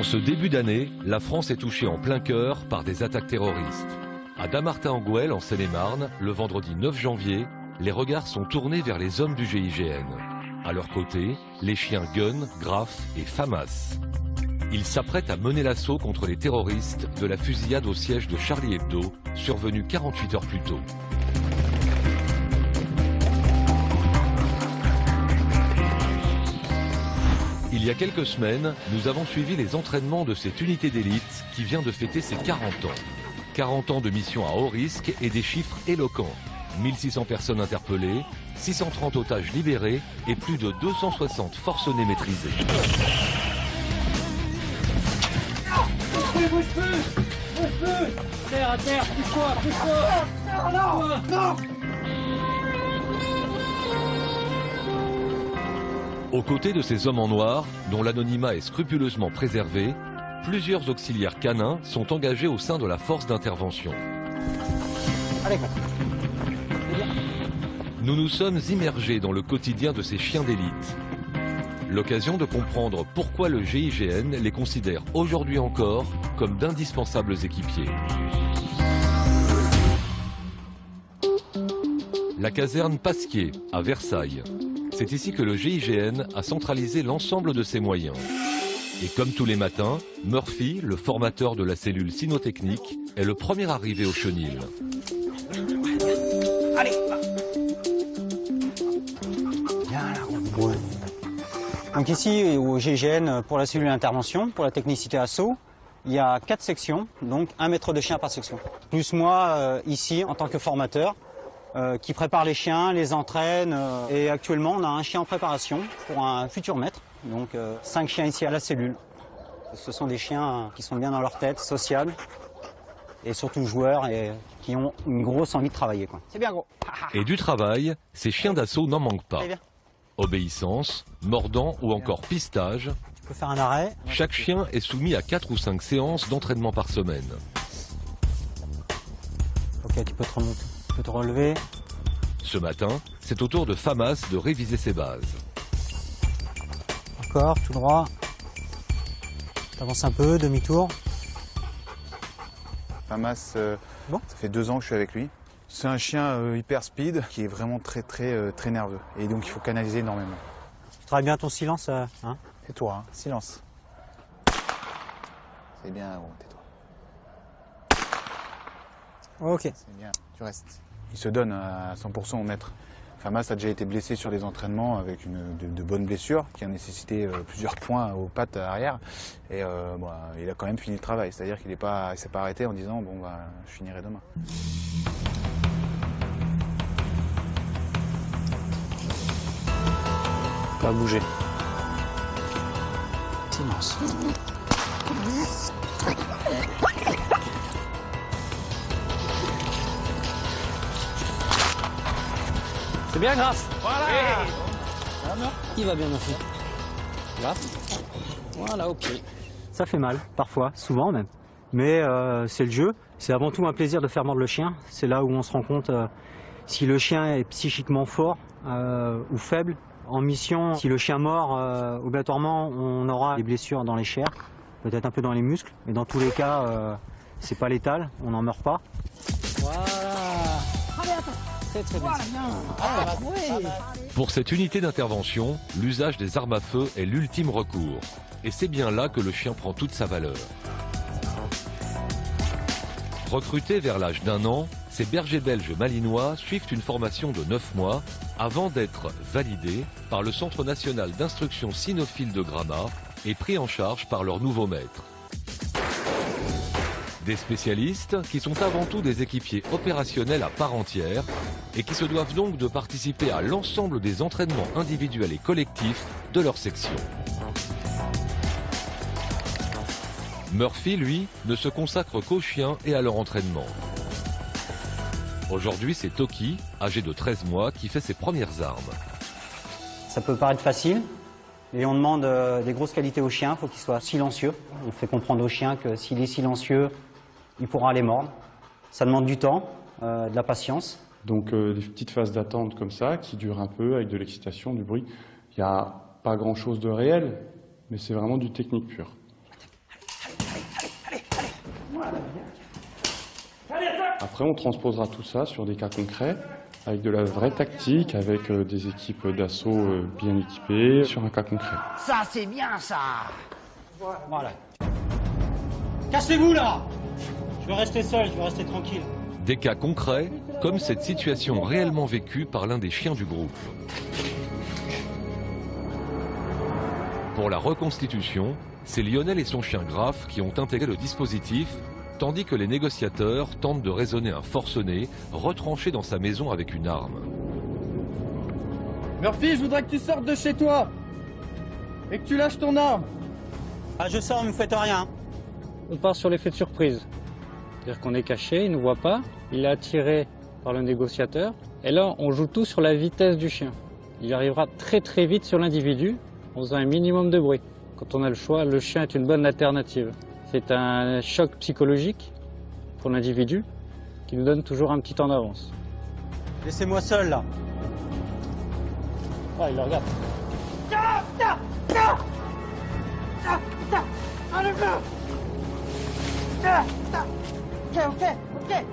En ce début d'année, la France est touchée en plein cœur par des attaques terroristes. À Dammartin-en-Goële, en Seine-et-Marne, le vendredi 9 janvier, les regards sont tournés vers les hommes du GIGN. À leur côté, les chiens Gun, Graf et Famas. Ils s'apprêtent à mener l'assaut contre les terroristes de la fusillade au siège de Charlie Hebdo, survenue 48 heures plus tôt. Il y a quelques semaines, nous avons suivi les entraînements de cette unité d'élite qui vient de fêter ses 40 ans. 40 ans de mission à haut risque et des chiffres éloquents. 1600 personnes interpellées, 630 otages libérés et plus de 260 forcenés maîtrisés. Bouge plus. Terre à terre, pousse-toi. Non. Aux côtés de ces hommes en noir, dont l'anonymat est scrupuleusement préservé, plusieurs auxiliaires canins sont engagés au sein de la force d'intervention. Allez. Nous nous sommes immergés dans le quotidien de ces chiens d'élite. L'occasion de comprendre pourquoi le GIGN les considère aujourd'hui encore comme d'indispensables équipiers. La caserne Pasquier, à Versailles. C'est ici que le GIGN a centralisé l'ensemble de ses moyens. Et comme tous les matins, Murphy, le formateur de la cellule cynotechnique, est le premier arrivé au chenil. Allez. Donc ici, au GIGN, pour la cellule d'intervention, pour la technicité assaut, il y a 4 sections, donc 1 maître de chien par section. Plus moi, ici, en tant que formateur, qui prépare les chiens, les entraîne. Et actuellement, on a un chien en préparation pour un futur maître. Donc 5 chiens ici à la cellule. Ce sont des chiens qui sont bien dans leur tête, sociables, et surtout joueurs, et qui ont une grosse envie de travailler. C'est bien gros. Et du travail, ces chiens d'assaut n'en manquent pas. Obéissance, mordant ou encore pistage. Tu peux faire un arrêt. Chaque chien est soumis à 4 ou 5 séances d'entraînement par semaine. Ok, tu peux te remonter. Tu peux te relever. Ce matin, c'est au tour de Famas de réviser ses bases. Encore, tout droit. T'avances un peu, demi-tour. Famas, ça fait 2 ans que je suis avec lui. C'est un chien hyper speed qui est vraiment très nerveux. Et donc il faut canaliser énormément. Tu travailles bien ton silence, hein? Et toi, silence. C'est bien, tais-toi. Ok. C'est bien, tu restes. Il se donne à 100% au maître. Famas a déjà été blessé sur des entraînements avec de bonnes blessures qui ont nécessité plusieurs points aux pattes arrière. Et il a quand même fini le travail. C'est-à-dire qu'il ne s'est pas arrêté en disant bon je finirai demain. Pas bouger. Silence. C'est bien, Graf. Voilà. Il va bien, Murphy. Graf. Voilà, ok. Ça fait mal, parfois, souvent même. Mais c'est le jeu. C'est avant tout un plaisir de faire mordre le chien. C'est là où on se rend compte si le chien est psychiquement fort ou faible. En mission, si le chien mord, obligatoirement, on aura des blessures dans les chairs, peut-être un peu dans les muscles, mais dans tous les cas, c'est pas létal, on n'en meurt pas. Voilà. Très bien. Oui. Pour cette unité d'intervention, l'usage des armes à feu est l'ultime recours. Et c'est bien là que le chien prend toute sa valeur. Recrutés vers l'âge d'1 an, ces bergers belges malinois suivent une formation de 9 mois avant d'être validés par le Centre national d'instruction cynophile de Gramat et pris en charge par leur nouveau maître. Des spécialistes qui sont avant tout des équipiers opérationnels à part entière et qui se doivent donc de participer à l'ensemble des entraînements individuels et collectifs de leur section. Murphy, lui, ne se consacre qu'aux chiens et à leur entraînement. Aujourd'hui, c'est Toki, âgé de 13 mois, qui fait ses premières armes. Ça peut paraître facile, et on demande des grosses qualités au chien, il faut qu'il soit silencieux. On fait comprendre au chien que s'il est silencieux, il pourra les mordre. Ça demande du temps, de la patience. Donc des petites phases d'attente comme ça, qui durent un peu, avec de l'excitation, du bruit. Il n'y a pas grand-chose de réel, mais c'est vraiment du technique pur. Après, on transposera tout ça sur des cas concrets, avec de la vraie tactique, avec des équipes d'assaut bien équipées, sur un cas concret. Ça, c'est bien, ça. Voilà. Cassez-vous là! Je vais rester seul, je vais rester tranquille. Des cas concrets, comme cette situation réellement vécue par l'un des chiens du groupe. Pour la reconstitution, c'est Lionel et son chien Graf qui ont intégré le dispositif, tandis que les négociateurs tentent de raisonner un forcené retranché dans sa maison avec une arme. Murphy, je voudrais que tu sortes de chez toi et que tu lâches ton arme. Ah, je sors, ne me faites rien. On part sur l'effet de surprise. C'est-à-dire qu'on est caché, il ne nous voit pas, il est attiré par le négociateur. Et là, on joue tout sur la vitesse du chien. Il arrivera très très vite sur l'individu en faisant un minimum de bruit. Quand on a le choix, le chien est une bonne alternative. C'est un choc psychologique pour l'individu qui nous donne toujours un petit temps d'avance. Laissez-moi seul là. Ah, il le regarde.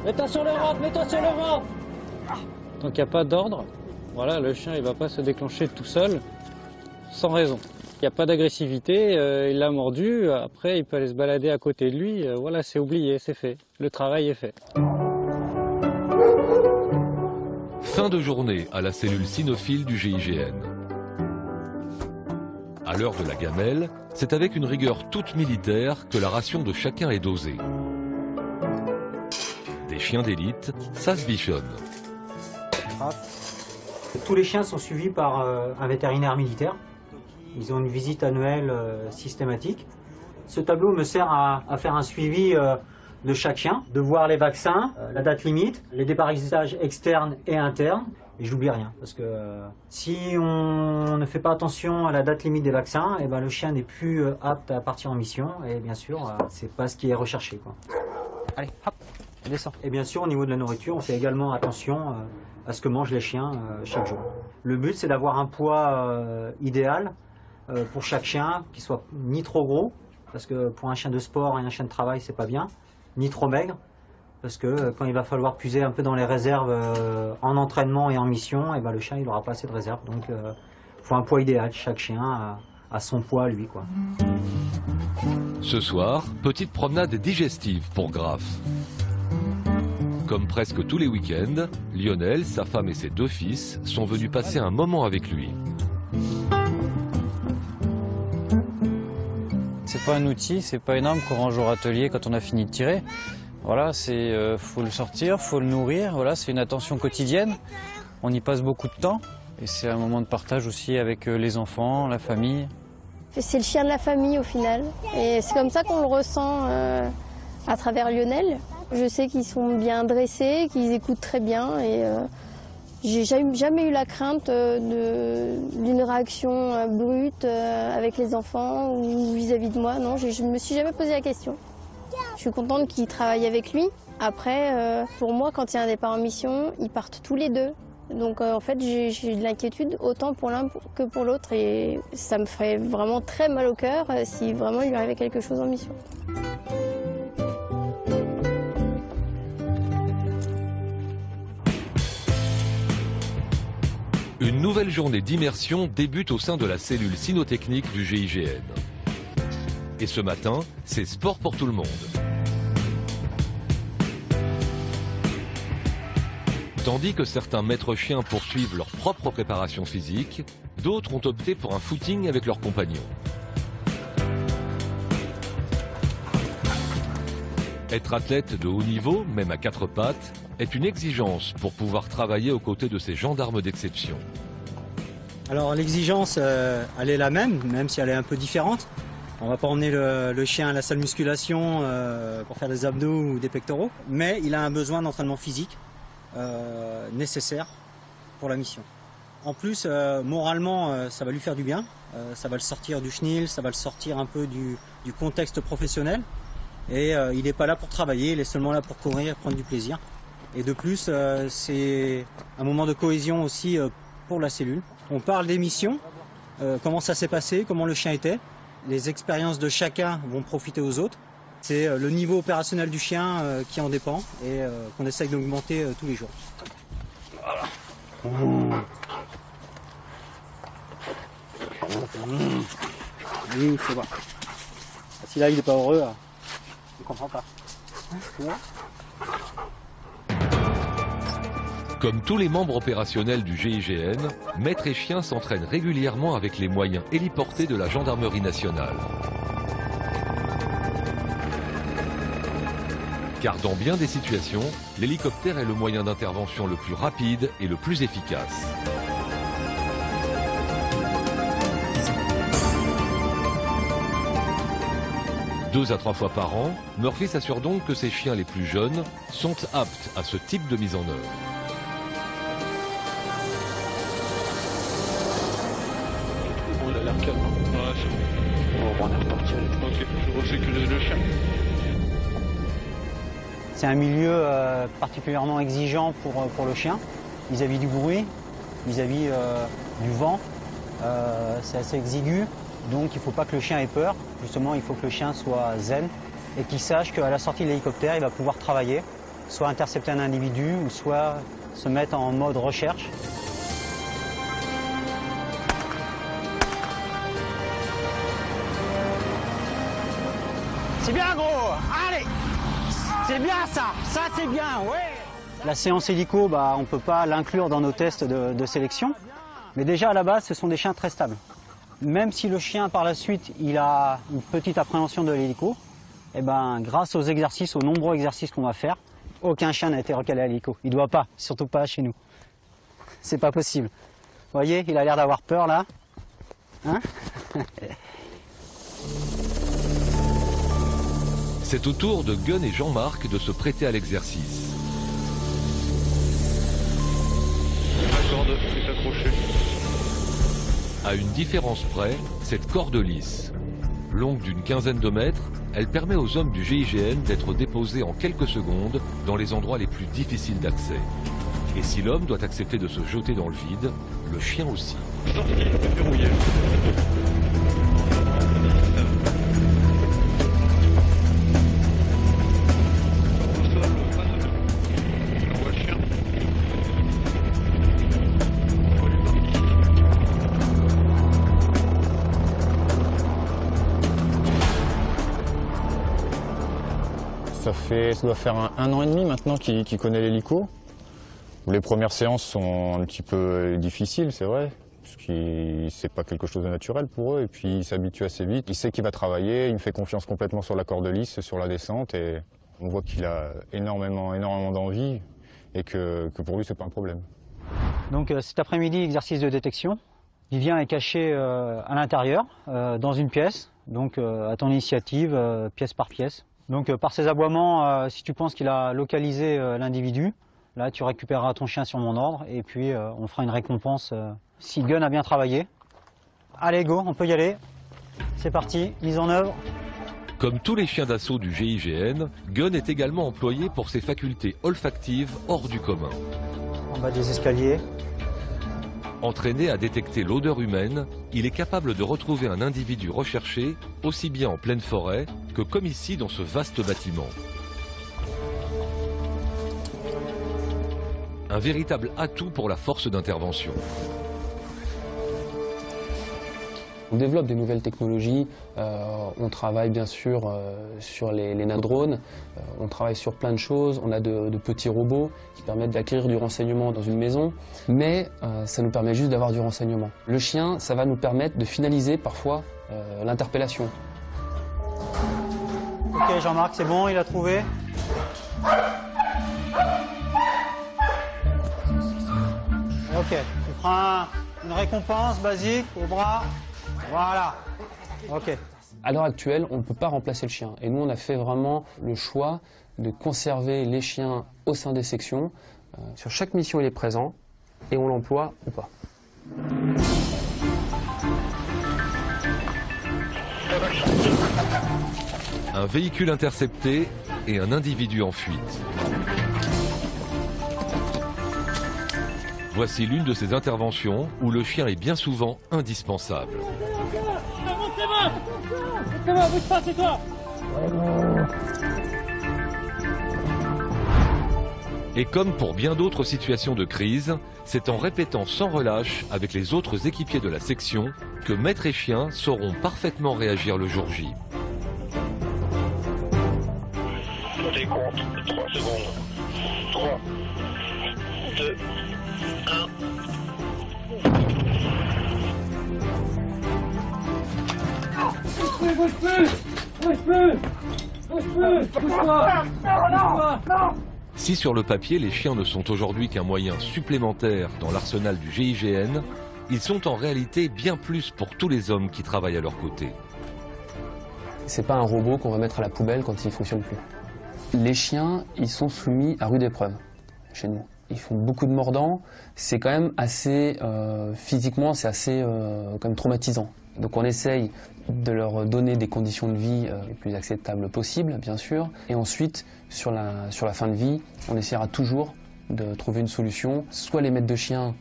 Mets-toi sur le ventre, mets-toi sur le ventre. Tant qu'il n'y a pas d'ordre, voilà, le chien il va pas se déclencher tout seul, sans raison. Il n'y a pas d'agressivité, il l'a mordu, après il peut aller se balader à côté de lui, voilà, c'est oublié, c'est fait. Le travail est fait. Fin de journée à la cellule cynophile du GIGN. À l'heure de la gamelle, c'est avec une rigueur toute militaire que la ration de chacun est dosée. Des chiens d'élite, ça se bichonne. Tous les chiens sont suivis par un vétérinaire militaire. Ils ont une visite annuelle systématique. Ce tableau me sert à faire un suivi de chaque chien, de voir les vaccins, la date limite, les déparasitage externes et internes. Et je n'oublie rien, parce que si on ne fait pas attention à la date limite des vaccins, et ben le chien n'est plus apte à partir en mission. Et bien sûr, c'est pas ce qui est recherché, quoi. Allez, hop, descend. Et bien sûr, au niveau de la nourriture, on fait également attention à ce que mangent les chiens chaque jour. Le but, c'est d'avoir un poids idéal pour chaque chien, qui soit ni trop gros, parce que pour un chien de sport et un chien de travail, c'est pas bien, ni trop maigre, parce que quand il va falloir puiser un peu dans les réserves en entraînement et en mission, et ben le chien il n'aura pas assez de réserve. Donc il faut un poids idéal, chaque chien a son poids lui, quoi. Ce soir, petite promenade digestive pour Graf. Comme presque tous les week-ends, Lionel, sa femme et ses 2 fils sont venus passer un moment avec lui. C'est pas un outil, c'est pas une arme qu'on range au râtelier quand on a fini de tirer. Voilà, faut le sortir, faut le nourrir, voilà, c'est une attention quotidienne. On y passe beaucoup de temps et c'est un moment de partage aussi avec les enfants, la famille. C'est le chien de la famille au final et c'est comme ça qu'on le ressent à travers Lionel. Je sais qu'ils sont bien dressés, qu'ils écoutent très bien et j'ai jamais eu la crainte d'une réaction brute avec les enfants ou vis-à-vis de moi. Non, je ne me suis jamais posé la question. Je suis contente qu'ils travaillent avec lui. Après, pour moi, quand il y a un départ en mission, ils partent tous les 2. Donc en fait, j'ai de l'inquiétude autant pour l'un que pour l'autre et ça me ferait vraiment très mal au cœur si vraiment il lui arrivait quelque chose en mission. Une nouvelle journée d'immersion débute au sein de la cellule cynotechnique du GIGN. Et ce matin, c'est sport pour tout le monde. Tandis que certains maîtres chiens poursuivent leur propre préparation physique, d'autres ont opté pour un footing avec leurs compagnons. Être athlète de haut niveau, même à 4 pattes, est une exigence pour pouvoir travailler aux côtés de ces gendarmes d'exception. Alors l'exigence, elle est la même si elle est un peu différente. On ne va pas emmener le chien à la salle musculation pour faire des abdos ou des pectoraux, mais il a un besoin d'entraînement physique nécessaire pour la mission. En plus, moralement, ça va lui faire du bien, ça va le sortir du chenil, ça va le sortir un peu du contexte professionnel. Et il n'est pas là pour travailler, il est seulement là pour courir, prendre du plaisir. Et de plus, c'est un moment de cohésion aussi pour la cellule. On parle des missions, comment ça s'est passé, comment le chien était. Les expériences de chacun vont profiter aux autres. C'est le niveau opérationnel du chien qui en dépend et qu'on essaye d'augmenter tous les jours. Voilà. Oui, c'est bon. Si là il n'est pas heureux, je ne comprends pas. Comme tous les membres opérationnels du GIGN, maître et chien s'entraînent régulièrement avec les moyens héliportés de la gendarmerie nationale. Car dans bien des situations, l'hélicoptère est le moyen d'intervention le plus rapide et le plus efficace. Deux à trois fois par an, Murphy s'assure donc que ses chiens les plus jeunes sont aptes à ce type de mise en œuvre. Il a l'air calme. Ouais, c'est bon. On est reparti. Ok, je resécurise le chien. C'est un milieu particulièrement exigeant pour le chien, vis-à-vis du bruit, vis-à-vis du vent. C'est assez exigu, donc il ne faut pas que le chien ait peur. Justement, il faut que le chien soit zen et qu'il sache qu'à la sortie de l'hélicoptère, il va pouvoir travailler, soit intercepter un individu ou soit se mettre en mode recherche. C'est bien gros, allez! C'est bien ça c'est bien, ouais. La séance hélico, on ne peut pas l'inclure dans nos tests de sélection, mais déjà à la base, ce sont des chiens très stables. Même si le chien par la suite, il a une petite appréhension de l'hélico, grâce aux exercices, aux nombreux exercices qu'on va faire, aucun chien n'a été recalé à l'hélico. Il ne doit pas, surtout pas chez nous. C'est pas possible. Vous voyez, il a l'air d'avoir peur là. Hein? C'est au tour de Gun et Jean-Marc de se prêter à l'exercice. La corde est accrochée. À une différence près, cette corde lisse. Longue d'une quinzaine de mètres, elle permet aux hommes du GIGN d'être déposés en quelques secondes dans les endroits les plus difficiles d'accès. Et si l'homme doit accepter de se jeter dans le vide, le chien aussi. Sorti, verrouillé. Ça doit faire un an et demi maintenant qu'il connaît l'hélico. Les premières séances sont un petit peu difficiles, c'est vrai, parce que c'est pas quelque chose de naturel pour eux, et puis il s'habitue assez vite. Il sait qu'il va travailler, il me fait confiance complètement sur la corde lisse, sur la descente, et on voit qu'il a énormément d'envie, et que pour lui c'est pas un problème. Donc cet après-midi, exercice de détection. Vivien est caché à l'intérieur, dans une pièce, donc à ton initiative, pièce par pièce. Donc par ses aboiements, si tu penses qu'il a localisé l'individu, là tu récupéreras ton chien sur mon ordre et puis on fera une récompense si Gun a bien travaillé. Allez go, on peut y aller. C'est parti, mise en œuvre. Comme tous les chiens d'assaut du GIGN, Gun est également employé pour ses facultés olfactives hors du commun. En bas des escaliers. Entraîné à détecter l'odeur humaine, il est capable de retrouver un individu recherché, aussi bien en pleine forêt que comme ici dans ce vaste bâtiment. Un véritable atout pour la force d'intervention. On développe des nouvelles technologies, on travaille bien sûr sur les nanodrones, on travaille sur plein de choses, on a de petits robots qui permettent d'acquérir du renseignement dans une maison, mais ça nous permet juste d'avoir du renseignement. Le chien, ça va nous permettre de finaliser parfois l'interpellation. Ok Jean-Marc, c'est bon, il a trouvé. Ok, tu feras une récompense basique au bras. Voilà. Ok. À l'heure actuelle, on ne peut pas remplacer le chien. Et nous, on a fait vraiment le choix de conserver les chiens au sein des sections. Sur chaque mission, il est présent et on l'emploie ou pas. Un véhicule intercepté et un individu en fuite. Voici l'une de ces interventions où le chien est bien souvent indispensable. C'est bon, bouge pas, c'est toi. Et comme pour bien d'autres situations de crise, c'est en répétant sans relâche avec les autres équipiers de la section que maître et chien sauront parfaitement réagir le jour J. Je décompte 3 secondes. 3, 2, 1. Bouge plus! Bouge plus! Bouge plus! Bouge-toi! Bouge-toi! Si sur le papier les chiens ne sont aujourd'hui qu'un moyen supplémentaire dans l'arsenal du GIGN, ils sont en réalité bien plus pour tous les hommes qui travaillent à leur côté. C'est pas un robot qu'on va mettre à la poubelle quand il ne fonctionne plus. Les chiens, ils sont soumis à rude épreuve chez nous. Ils font beaucoup de mordants, c'est quand même assez, physiquement, c'est assez quand même traumatisant. Donc on essaye de leur donner des conditions de vie les plus acceptables possibles, bien sûr. Et ensuite, sur la fin de vie, on essaiera toujours de trouver une solution. Soit les maîtres de chiens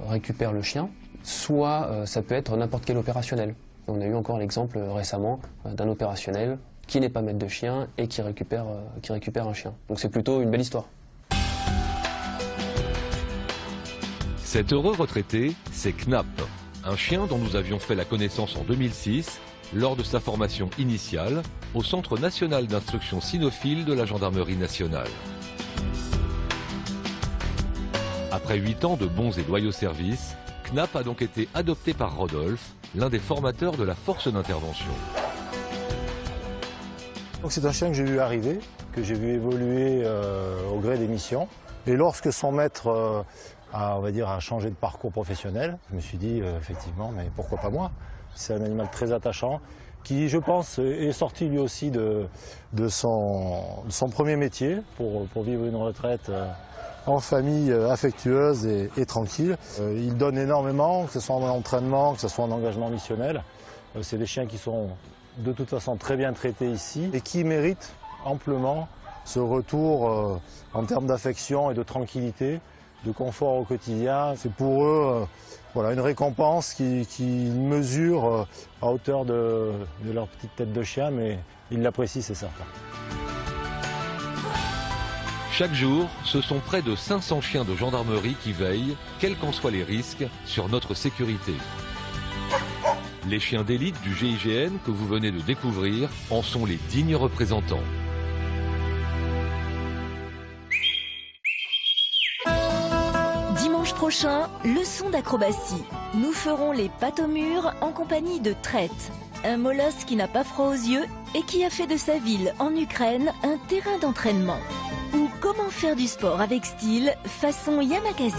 récupèrent le chien, soit ça peut être n'importe quel opérationnel. On a eu encore l'exemple récemment d'un opérationnel qui n'est pas maître de chien et qui récupère un chien. Donc c'est plutôt une belle histoire. Cet heureux retraité, c'est Knap, un chien dont nous avions fait la connaissance en 2006 lors de sa formation initiale au Centre national d'instruction cynophile de la Gendarmerie nationale. Après 8 ans de bons et loyaux services, Knap a donc été adopté par Rodolphe, l'un des formateurs de la force d'intervention. C'est un chien que j'ai vu arriver, que j'ai vu évoluer au gré des missions. Et lorsque son maître a changé de parcours professionnel, je me suis dit effectivement, mais pourquoi pas moi? C'est un animal très attachant qui, je pense, est sorti lui aussi de son premier métier pour vivre une retraite en famille affectueuse et tranquille. Il donne énormément, que ce soit en entraînement, que ce soit en engagement missionnel. C'est des chiens qui sont de toute façon très bien traités ici et qui méritent amplement ce retour en termes d'affection et de tranquillité, de confort au quotidien. C'est pour eux une récompense qui mesure à hauteur de leur petite tête de chien, mais ils l'apprécient, c'est certain. Chaque jour, ce sont près de 500 chiens de gendarmerie qui veillent, quels qu'en soient les risques, sur notre sécurité. Les chiens d'élite du GIGN que vous venez de découvrir en sont les dignes représentants. Dimanche prochain, leçon d'acrobatie. Nous ferons les pattes au mur en compagnie de Traite, un molosse qui n'a pas froid aux yeux et qui a fait de sa ville en Ukraine un terrain d'entraînement. Ou comment faire du sport avec style façon Yamakasi.